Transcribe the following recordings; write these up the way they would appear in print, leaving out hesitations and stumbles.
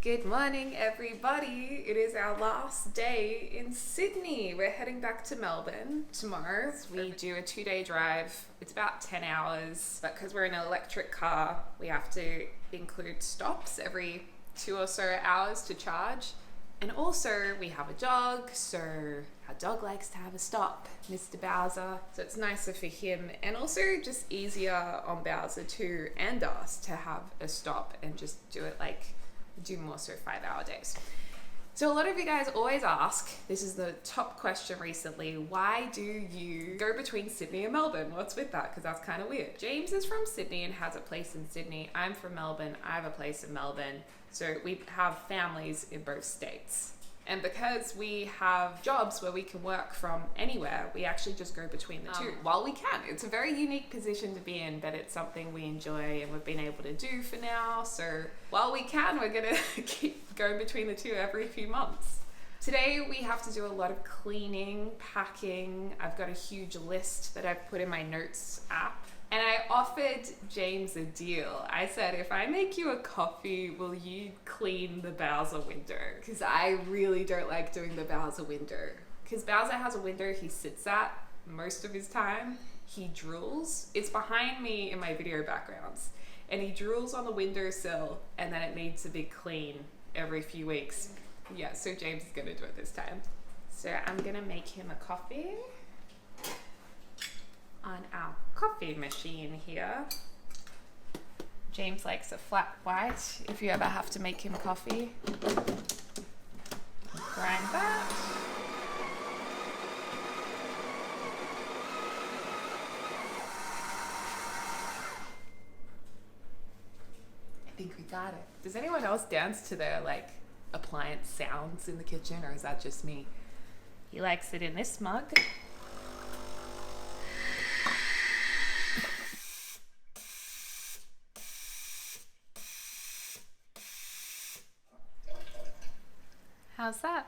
Good morning, everybody. It is our last day in Sydney. We're heading back to Melbourne tomorrow. We do a 2-day drive. It's about 10 hours, but because we're in an electric car, we have to include stops every 2 or so hours to charge. And also, we have a dog, so our dog likes to have a stop, Mr. Bowser. So it's nicer for him, and also just easier on Bowser too, and us, to have a stop and just do it do more so 5-hour days. So a lot of you guys always ask, this is the top question recently, why do you go between Sydney and Melbourne? What's with that? Because that's kind of weird. James is from Sydney and has a place in Sydney. I'm from Melbourne. I have a place in Melbourne. So we have families in both states. And because we have jobs where we can work from anywhere, we actually just go between the two while we can. It's a very unique position to be in, but it's something we enjoy and we've been able to do for now. So while we can, we're gonna keep going between the two every few months. Today we have to do a lot of cleaning, packing. I've got a huge list that I've put in my notes app. And I offered James a deal. I said, if I make you a coffee, will you clean the Bowser window? Because I really don't like doing the Bowser window. Because Bowser has a window he sits at most of his time. He drools. It's behind me in my video backgrounds. And he drools on the windowsill, and then it needs to be clean every few weeks. Yeah, so James is gonna do it this time. So I'm gonna make him a coffee on our coffee machine here. James likes a flat white if you ever have to make him coffee. Grind that. I think we got it. Does anyone else dance to their appliance sounds in the kitchen, or is that just me? He likes it in this mug. How's that?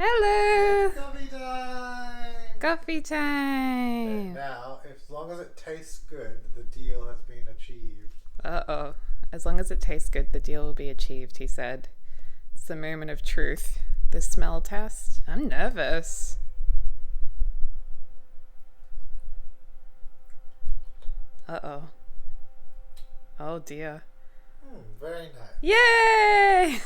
Hello! Coffee time! Coffee time! And now, as long as it tastes good, the deal has been achieved. Uh-oh. As long as it tastes good, the deal will be achieved, he said. It's the moment of truth. The smell test. I'm nervous. Uh-oh. Oh dear. Very nice. Yay!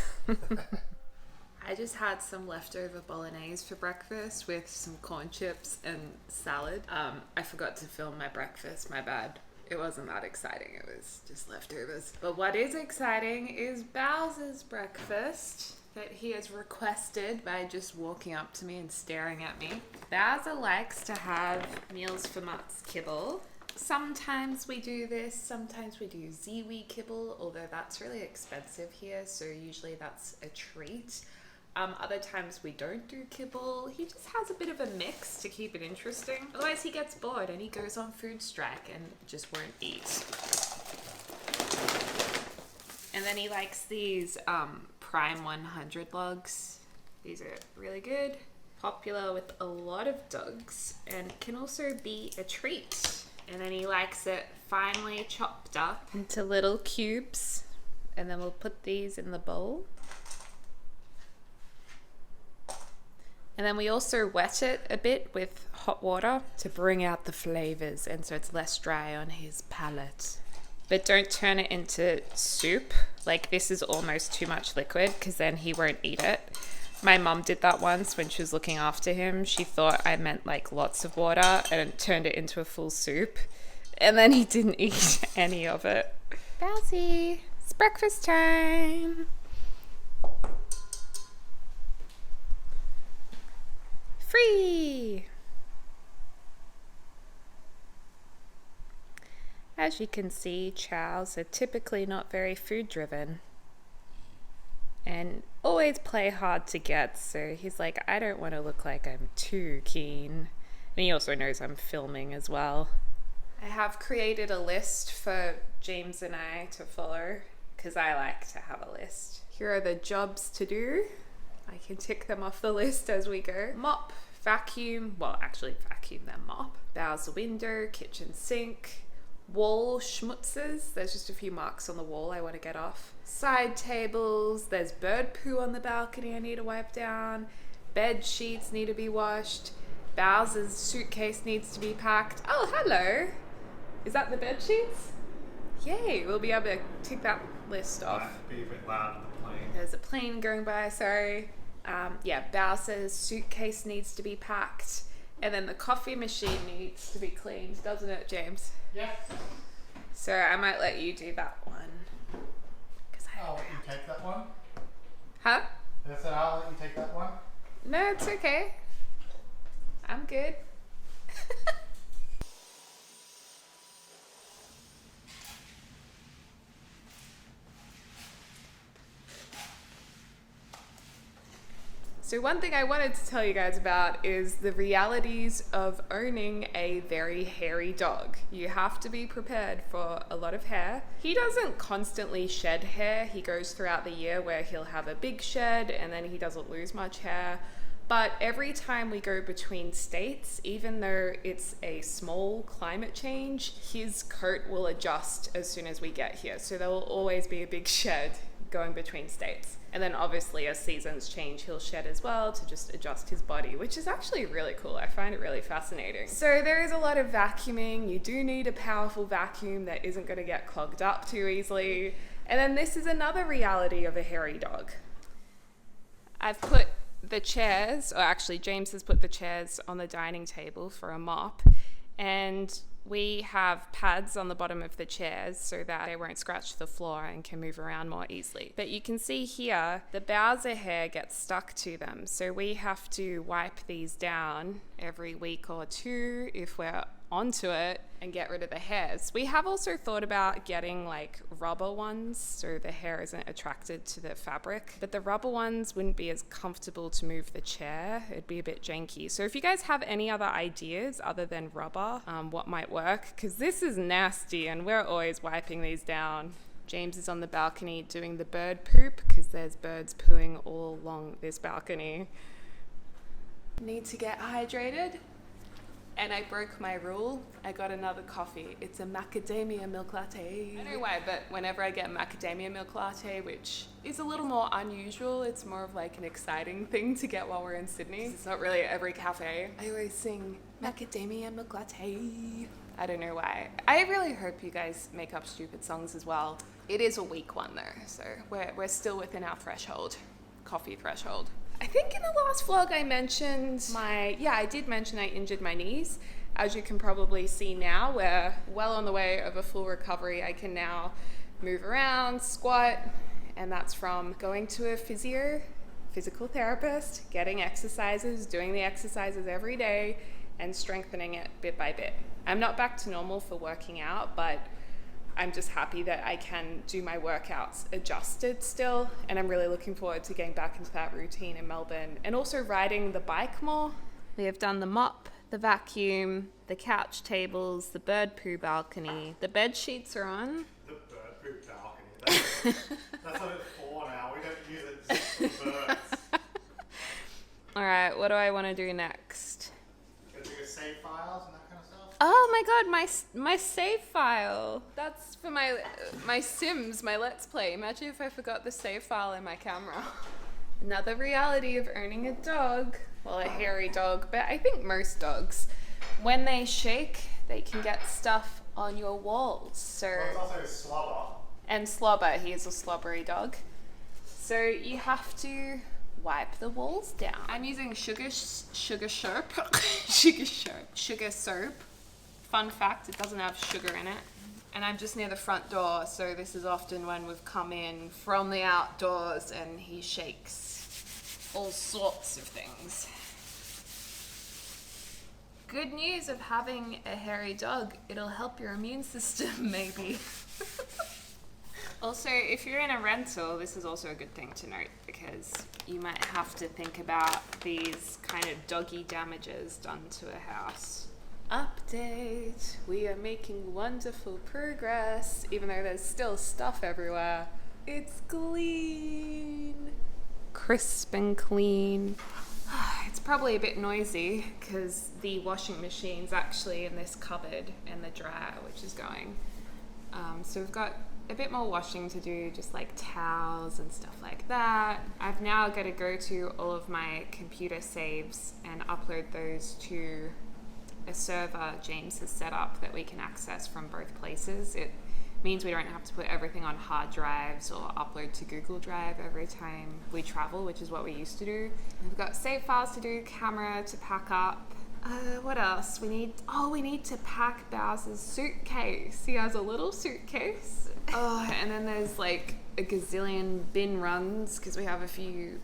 I just had some leftover bolognese for breakfast with some corn chips and salad. I forgot to film my breakfast, my bad. It wasn't that exciting, it was just leftovers. But what is exciting is Bowser's breakfast that he has requested by just walking up to me and staring at me. Bowser likes to have meals for Mutt's kibble. Sometimes we do this, sometimes we do Ziwi kibble, although that's really expensive here, so usually that's a treat. Other times we don't do kibble. He just has a bit of a mix to keep it interesting. Otherwise he gets bored and he goes on food strike and just won't eat. And then he likes these Prime 100 logs. These are really good, popular with a lot of dogs, and can also be a treat. And then he likes it finely chopped up into little cubes. And then we'll put these in the bowl. And then we also wet it a bit with hot water to bring out the flavors, and so it's less dry on his palate. But don't turn it into soup. This is almost too much liquid, because then he won't eat it. My mum did that once when she was looking after him. She thought I meant lots of water and turned it into a full soup. And then he didn't eat any of it. Bowsy, it's breakfast time. Free! As you can see, chows are typically not very food driven. And always play hard to get, so he's like, I don't want to look like I'm too keen. And he also knows I'm filming as well. I have created a list for James and I to follow, because I like to have a list. Here are the jobs to do. I can tick them off the list as we go. Mop, vacuum, well actually vacuum then mop. Bowser window, kitchen sink, Wall schmutzes. There's just a few marks on the wall I want to get off. Side tables. There's bird poo on the balcony I need to wipe down. Bed sheets need to be washed. Bowser's suitcase needs to be packed. Oh, hello. Is that the bed sheets? Yay, we'll be able to tick that list off. Might be a bit loud on the plane. There's a plane going by, sorry. Bowser's suitcase needs to be packed. And then the coffee machine needs to be cleaned, doesn't it, James? Yeah. So I might let you do that one. I'll let you take that one. Huh? I said I'll let you take that one. No, it's okay. I'm good. So one thing I wanted to tell you guys about is the realities of owning a very hairy dog. You have to be prepared for a lot of hair. He doesn't constantly shed hair. He goes throughout the year where he'll have a big shed and then he doesn't lose much hair. But every time we go between states, even though it's a small climate change, his coat will adjust as soon as we get here. So there will always be a big shed going between states. And then obviously as seasons change, he'll shed as well to just adjust his body, which is actually really cool. I find it really fascinating. So there is a lot of vacuuming. You do need a powerful vacuum that isn't going to get clogged up too easily. And then this is another reality of a hairy dog. I've put the chairs, or actually James has put the chairs on the dining table for a mop. And we have pads on the bottom of the chairs so that they won't scratch the floor and can move around more easily. But you can see here, the Bowser hair gets stuck to them. So we have to wipe these down every week or two if we're onto it and get rid of the hairs. We have also thought about getting like rubber ones so the hair isn't attracted to the fabric, but the rubber ones wouldn't be as comfortable to move the chair. It'd be a bit janky. So if you guys have any other ideas other than rubber, what might work, because this is nasty and we're always wiping these down. James is on the balcony doing the bird poop because there's birds pooing all along this balcony. Need to get hydrated. And I broke my rule. I got another coffee. It's a macadamia milk latte. I don't know why, but whenever I get macadamia milk latte, which is a little more unusual, it's more of like an exciting thing to get while we're in Sydney. It's not really at every cafe. I always sing macadamia milk latte. I don't know why. I really hope you guys make up stupid songs as well. It is a weak one though, so we're still within our threshold, coffee threshold. I think in the last vlog I mentioned I did mention I injured my knees. As you can probably see now, we're well on the way of a full recovery. I can now move around, squat, and that's from going to a physical therapist, getting exercises, doing the exercises every day, and strengthening it bit by bit. I'm not back to normal for working out, but I'm just happy that I can do my workouts adjusted still, and I'm really looking forward to getting back into that routine in Melbourne and also riding the bike more. We have done the mop, the vacuum, the couch tables, the bird poo balcony. The bed sheets are on. The bird poop balcony. That's what it's for now. We don't use it just for birds. All right, what do I want to do next? Gonna do your save files and that kind of stuff? Oh my god, my save file. That's for my Sims, my Let's Play. Imagine if I forgot the save file in my camera. Another reality of owning a dog. Well, a hairy dog, but I think most dogs, when they shake, they can get stuff on your walls. So Well, it's also slobber. and slobber, he is a slobbery dog. So you have to wipe the walls down. I'm using sugar soap. Sugar soap. Fun fact, it doesn't have sugar in it. And I'm just near the front door, so this is often when we've come in from the outdoors and he shakes all sorts of things. Good news of having a hairy dog, it'll help your immune system maybe. Also, if you're in a rental, this is also a good thing to note because you might have to think about these kind of doggy damages done to a house. Update. We are making wonderful progress, even though there's still stuff everywhere. It's clean. Crisp and clean. It's probably a bit noisy because the washing machine's actually in this cupboard and the dryer, which is going. So we've got a bit more washing to do, just like towels and stuff like that. I've now got to go to all of my computer saves and upload those to a server James has set up that we can access from both places. It means we don't have to put everything on hard drives or upload to Google Drive every time we travel, which is what we used to do. We've got save files to do, camera to pack up. What else? We need to pack Bowser's suitcase. He has a little suitcase. Oh, and then there's like a gazillion bin runs because we have a few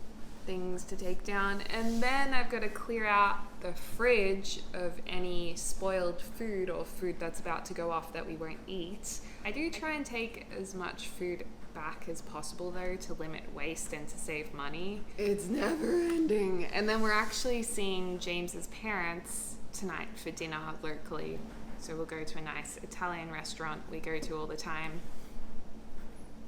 things to take down. And then I've got to clear out the fridge of any spoiled food or food that's about to go off that we won't eat. I do try and take as much food back as possible though to limit waste and to save money. It's never ending. And then we're actually seeing James's parents tonight for dinner locally. So we'll go to a nice Italian restaurant we go to all the time.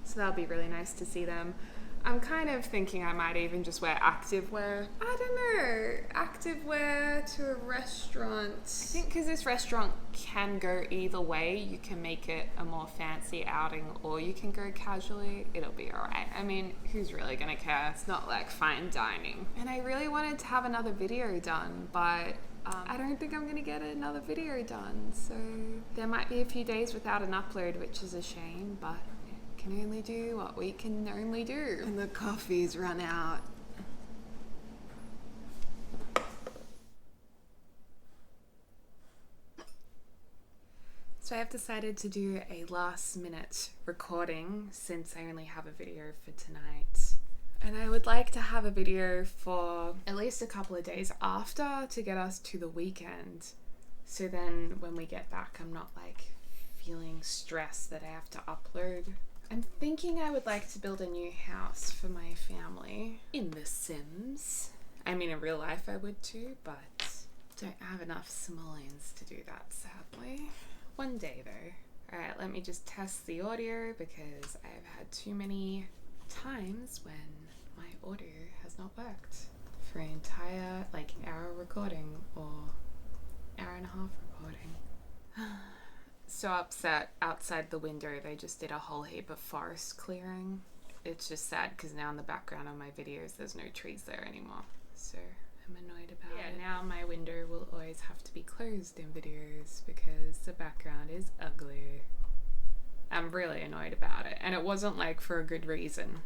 So that'll be really nice to see them. I'm kind of thinking I might even just wear activewear. I don't know, activewear to a restaurant. I think because this restaurant can go either way. You can make it a more fancy outing or you can go casually. It'll be alright. I mean, who's really gonna care? It's not like fine dining. And I really wanted to have another video done, but I don't think I'm gonna get another video done. So there might be a few days without an upload, which is a shame, but can only do what we can only do. And the coffee's run out. So I've decided to do a last minute recording since I only have a video for tonight. And I would like to have a video for at least a couple of days after to get us to the weekend. So then when we get back, I'm not like feeling stressed that I have to upload. I'm thinking I would like to build a new house for my family in The Sims. I mean, in real life I would too, but don't have enough simoleons to do that, sadly. One day though. Alright, let me just test the audio because I've had too many times when my audio has not worked for an entire like hour recording or hour and a half recording. So upset outside the window they just did a whole heap of forest clearing. It's just sad because now in the background of my videos there's no trees there anymore, so I'm annoyed about it. Now my window will always have to be closed in videos because the background is ugly. I'm really annoyed about it, and it wasn't like for a good reason.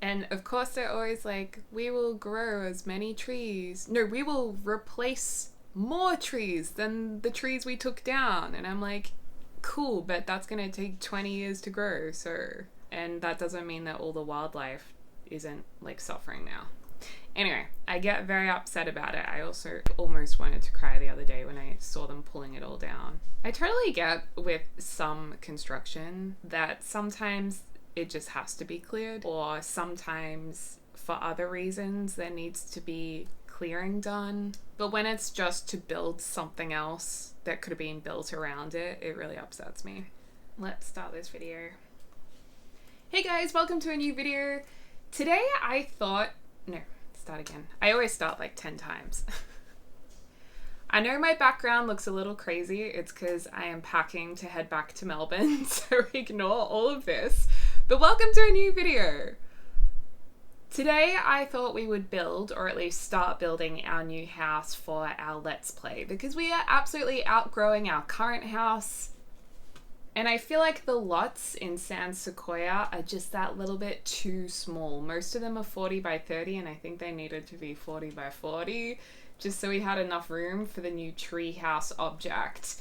And of course they're always like, we will grow as many trees. No, we will replace more trees than the trees we took down. And I'm like, cool, but that's gonna take 20 years to grow, so, and that doesn't mean that all the wildlife isn't like suffering now. Anyway, I get very upset about it. I also almost wanted to cry the other day when I saw them pulling it all down. I totally get with some construction that sometimes it just has to be cleared, or sometimes for other reasons there needs to be clearing done. But when it's just to build something else that could have been built around it, it really upsets me. Let's start this video. Hey guys, welcome to a new video. Today I thought, no, start again. I always start like 10 times. I know my background looks a little crazy. It's because I am packing to head back to Melbourne, so ignore all of this. But welcome to a new video. Today I thought we would build, or at least start building, our new house for our Let's Play, because we are absolutely outgrowing our current house, and I feel like the lots in San Sequoia are just that little bit too small. Most of them are 40 by 30 and I think they needed to be 40 by 40 just so we had enough room for the new treehouse object.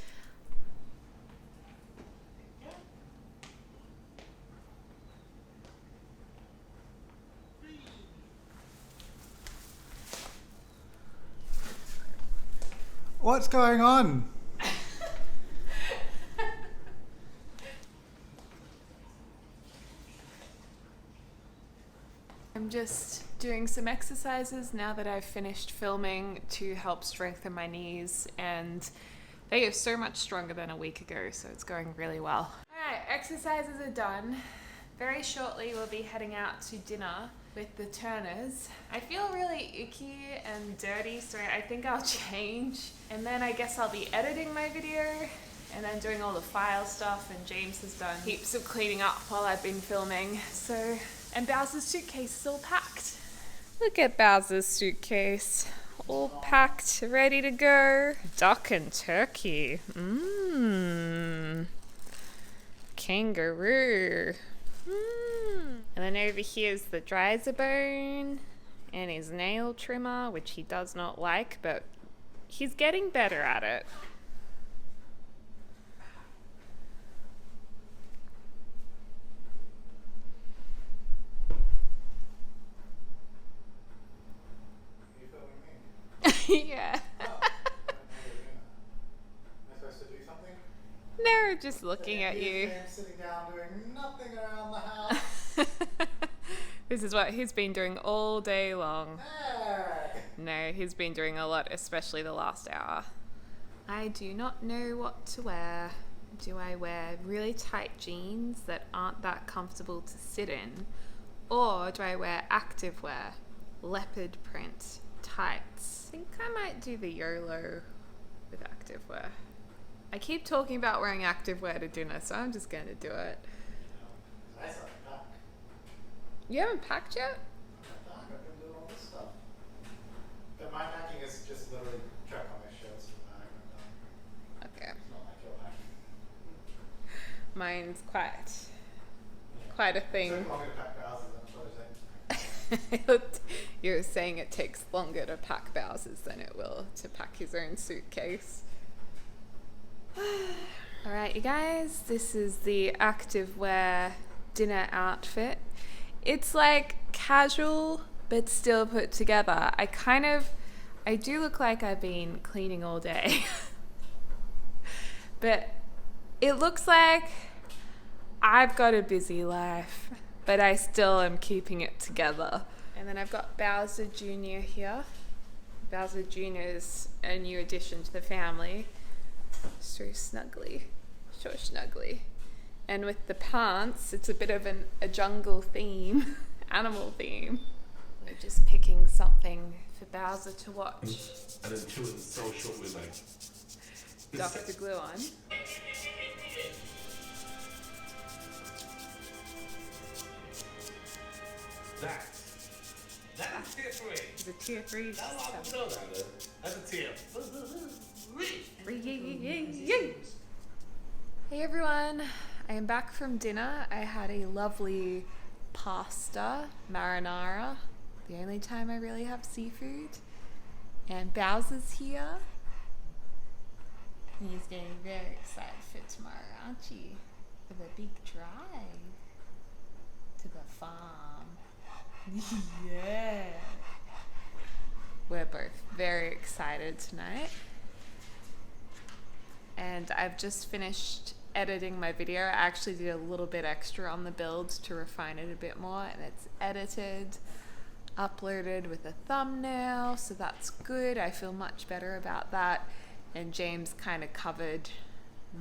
What's going on? I'm just doing some exercises now that I've finished filming to help strengthen my knees, and they are so much stronger than a week ago, so it's going really well. Alright, exercises are done. Very shortly we'll be heading out to dinner. with the Turners. I feel really icky and dirty, so I think I'll change. And then I guess I'll be editing my video and then doing all the file stuff, and James has done heaps of cleaning up while I've been filming. So, and Bowser's suitcase is all packed. Look at Bowser's suitcase. All packed, ready to go. Duck and turkey. Mmm. Kangaroo. Mmm. And then over here is the Dryzerbone and his nail trimmer, which he does not like, but he's getting better at it. Yeah. Oh, am I supposed to do something? No, just looking at you. I'm sitting down doing nothing around the house. This is what he's been doing all day long. Hey. No, he's been doing a lot, especially the last hour. I do not know what to wear. Do I wear really tight jeans that aren't that comfortable to sit in? Or do I wear activewear, leopard print, tights? I think I might do the YOLO with activewear. I keep talking about wearing activewear to dinner, so I'm just going to do it. I saw it back. You haven't packed yet? I've been doing all this stuff. But my packing is just literally check on my shirts and bag and Okay. it's not like your packing. Mine's quite a It thing. took longer to pack houses than clothes. You're saying it takes longer to pack Bowser's than it will to pack his own suitcase. Alright, you guys, this is the activewear dinner outfit. It's like casual, but still put together. I do look like I've been cleaning all day. But it looks like I've got a busy life, but I still am keeping it together. And then I've got Bowser Jr. here. Bowser Jr. is a new addition to the family. So snuggly. And with the pants, it's a bit of a jungle theme, animal theme. We're just picking something for Bowser to watch. And then chewing so short with like Dr. Glue on. That's tier 3. It's a tier 3. I don't know that though. That's a tier 3. Hey everyone, I am back from dinner. I had a lovely pasta marinara, the only time I really have seafood. And Bowser's here. He's getting very excited for tomorrow, aren't you? For the big drive to the farm. Yeah. We're both very excited tonight. And I've just finished editing my video. I actually did a little bit extra on the build to refine it a bit more, and it's edited, uploaded with a thumbnail, so that's good. I feel much better about that. And James kind of covered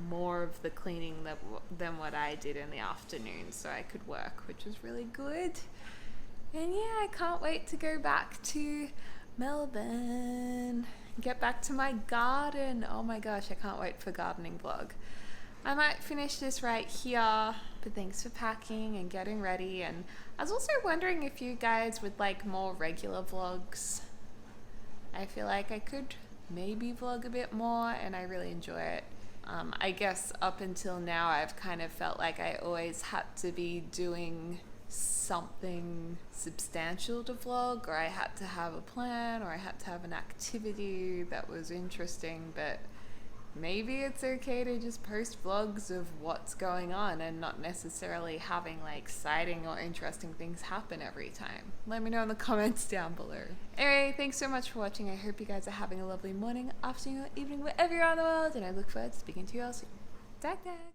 more of the cleaning than what I did in the afternoon, so I could work, which was really good. And yeah, I can't wait to go back to Melbourne, get back to my garden. Oh my gosh, I can't wait for gardening vlog. I might finish this right here, but thanks for packing and getting ready. And I was also wondering if you guys would like more regular vlogs. I feel like I could maybe vlog a bit more, and I really enjoy it. I guess up until now I've kind of felt like I always had to be doing something substantial to vlog, or I had to have a plan, or I had to have an activity that was interesting. But maybe it's okay to just post vlogs of what's going on and not necessarily having like exciting or interesting things happen every time. Let me know in the comments down below. Anyway, thanks so much for watching. I hope you guys are having a lovely morning, afternoon, or evening, wherever you're on the world, and I look forward to speaking to you all soon. Dag dag!